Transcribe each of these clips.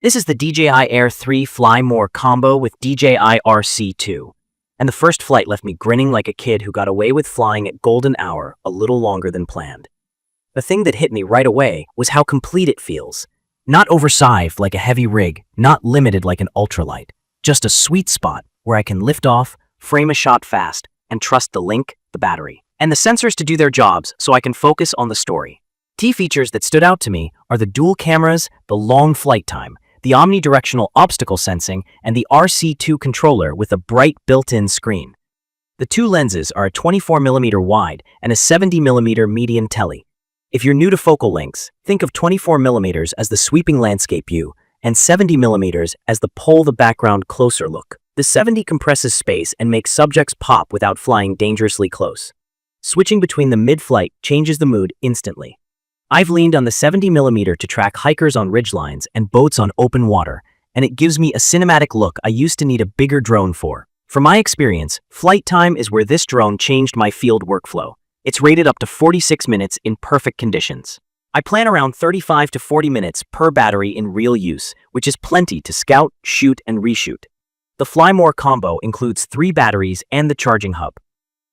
This is the DJI Air 3 Fly More combo with DJI RC 2. And the first flight left me grinning like a kid who got away with flying at golden hour a little longer than planned. The thing that hit me right away was how complete it feels. Not oversized like a heavy rig, not limited like an ultralight. Just a sweet spot where I can lift off, frame a shot fast, and trust the link, the battery, and the sensors to do their jobs so I can focus on the story. Key features that stood out to me are the dual cameras, the long flight time, the omnidirectional obstacle sensing, and the RC2 controller with a bright built-in screen. The two lenses are a 24mm wide and a 70mm median tele. If you're new to focal lengths, think of 24mm as the sweeping landscape view and 70mm as the pull the background closer look. The 70 compresses space and makes subjects pop without flying dangerously close. Switching between the mid-flight changes the mood instantly. I've leaned on the 70mm to track hikers on ridgelines and boats on open water, and it gives me a cinematic look I used to need a bigger drone for. From my experience, flight time is where this drone changed my field workflow. It's rated up to 46 minutes in perfect conditions. I plan around 35 to 40 minutes per battery in real use, which is plenty to scout, shoot, and reshoot. The Fly More combo includes 3 batteries and the charging hub.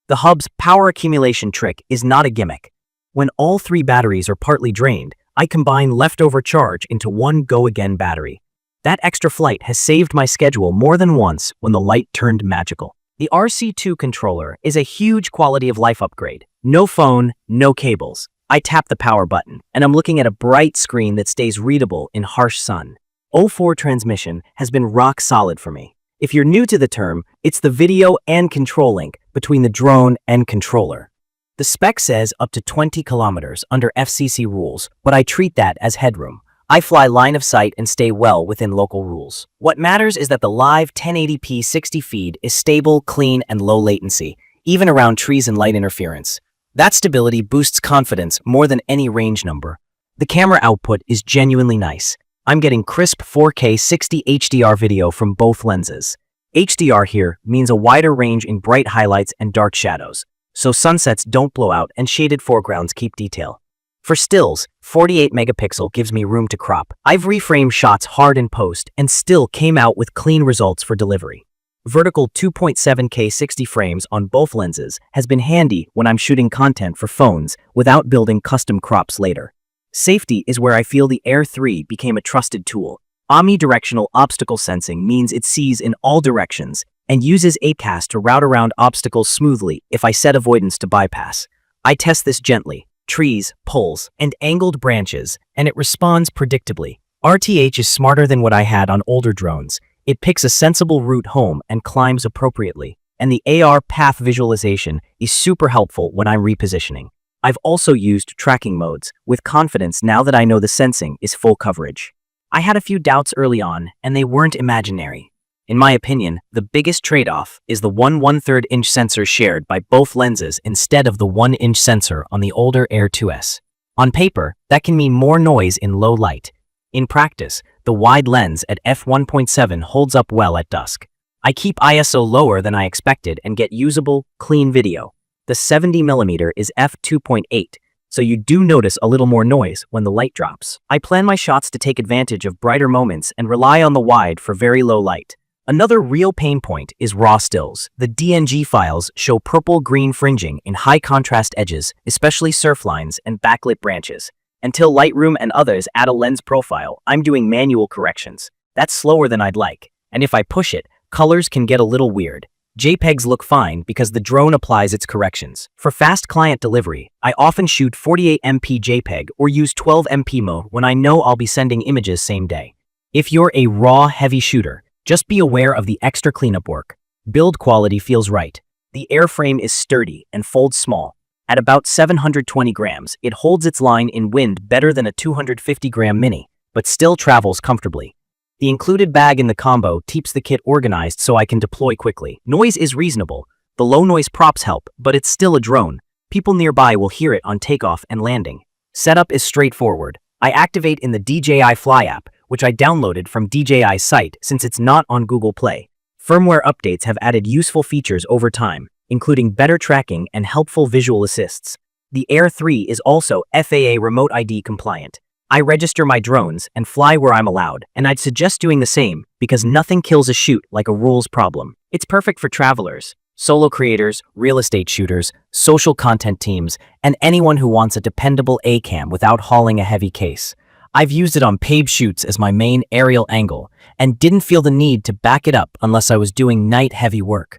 The hub's power accumulation trick is not a gimmick. When all 3 batteries are partly drained, I combine leftover charge into one go-again battery. That extra flight has saved my schedule more than once when the light turned magical. The RC2 controller is a huge quality of life upgrade. No phone, no cables. I tap the power button, and I'm looking at a bright screen that stays readable in harsh sun. 04 transmission has been rock solid for me. If you're new to the term, it's the video and control link between the drone and controller. The spec says up to 20 kilometers under FCC rules, but I treat that as headroom. I fly line of sight and stay well within local rules. What matters is that the live 1080p 60 feed is stable, clean, and low latency, even around trees and light interference. That stability boosts confidence more than any range number. The camera output is genuinely nice. I'm getting crisp 4K 60 HDR video from both lenses. HDR here means a wider range in bright highlights and dark shadows, so sunsets don't blow out and shaded foregrounds keep detail. For stills, 48 megapixel gives me room to crop. I've reframed shots hard in post and still came out with clean results for delivery. Vertical 2.7K 60 frames on both lenses has been handy when I'm shooting content for phones without building custom crops later. Safety is where I feel the Air 3 became a trusted tool. Omnidirectional obstacle sensing means it sees in all directions and uses ACAS to route around obstacles smoothly if I set avoidance to bypass. I test this gently, trees, poles, and angled branches, and it responds predictably. RTH is smarter than what I had on older drones. It picks a sensible route home and climbs appropriately, and the AR path visualization is super helpful when I'm repositioning. I've also used tracking modes with confidence now that I know the sensing is full coverage. I had a few doubts early on, and they weren't imaginary. In my opinion, the biggest trade-off is the 1/1/3 inch sensor shared by both lenses instead of the 1-inch sensor on the older Air 2S. On paper, that can mean more noise in low light. In practice, the wide lens at f1.7 holds up well at dusk. I keep ISO lower than I expected and get usable, clean video. The 70mm is f2.8, so you do notice a little more noise when the light drops. I plan my shots to take advantage of brighter moments and rely on the wide for very low light. Another real pain point is raw stills. The DNG files show purple-green fringing in high-contrast edges, especially surf lines and backlit branches. Until Lightroom and others add a lens profile, I'm doing manual corrections. That's slower than I'd like, and if I push it, colors can get a little weird. JPEGs look fine because the drone applies its corrections. For fast client delivery, I often shoot 48MP JPEG or use 12MP mode when I know I'll be sending images same day. If you're a raw, heavy shooter, just be aware of the extra cleanup work. Build quality feels right. The airframe is sturdy and folds small. At about 720 grams, it holds its line in wind better than a 250-gram Mini, but still travels comfortably. The included bag in the combo keeps the kit organized so I can deploy quickly. Noise is reasonable. The low-noise props help, but it's still a drone. People nearby will hear it on takeoff and landing. Setup is straightforward. I activate in the DJI Fly app, which I downloaded from DJI's site since it's not on Google Play. Firmware updates have added useful features over time, including better tracking and helpful visual assists. The Air 3 is also FAA Remote ID compliant. I register my drones and fly where I'm allowed, and I'd suggest doing the same because nothing kills a shoot like a rules problem. It's perfect for travelers, solo creators, real estate shooters, social content teams, and anyone who wants a dependable A-cam without hauling a heavy case. I've used it on paid shoots as my main aerial angle and didn't feel the need to back it up unless I was doing night-heavy work.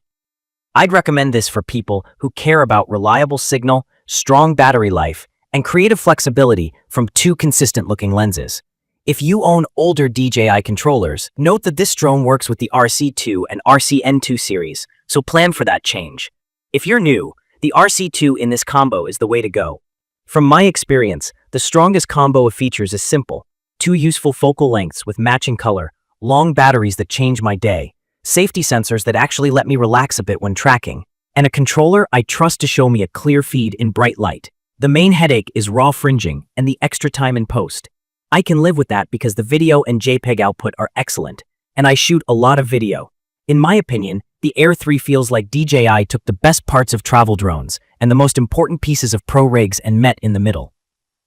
I'd recommend this for people who care about reliable signal, strong battery life, and creative flexibility from two consistent-looking lenses. If you own older DJI controllers, note that this drone works with the RC2 and RC-N2 series, so plan for that change. If you're new, the RC2 in this combo is the way to go. From my experience, the strongest combo of features is simple: two useful focal lengths with matching color, long batteries that change my day, safety sensors that actually let me relax a bit when tracking, and a controller I trust to show me a clear feed in bright light. The main headache is raw fringing and the extra time in post. I can live with that because the video and JPEG output are excellent, and I shoot a lot of video. In my opinion, the Air 3 feels like DJI took the best parts of travel drones and the most important pieces of pro rigs and met in the middle.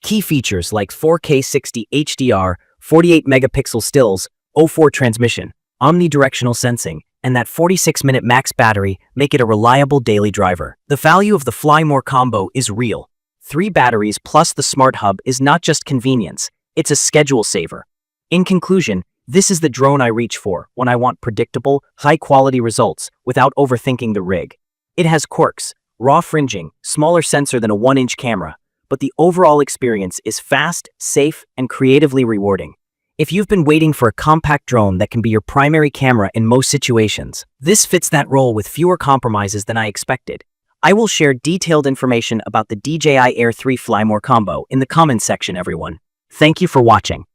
Key features like 4K 60 HDR, 48 megapixel stills, 04 transmission, omnidirectional sensing, and that 46-minute max battery make it a reliable daily driver. The value of the Fly More combo is real. 3 batteries plus the smart hub is not just convenience, it's a schedule saver. In conclusion, this is the drone I reach for when I want predictable, high-quality results without overthinking the rig. It has quirks, raw fringing, smaller sensor than a 1-inch camera, but the overall experience is fast, safe, and creatively rewarding. If you've been waiting for a compact drone that can be your primary camera in most situations, this fits that role with fewer compromises than I expected. I will share detailed information about the DJI Air 3 Fly More combo in the comments section, everyone. Thank you for watching.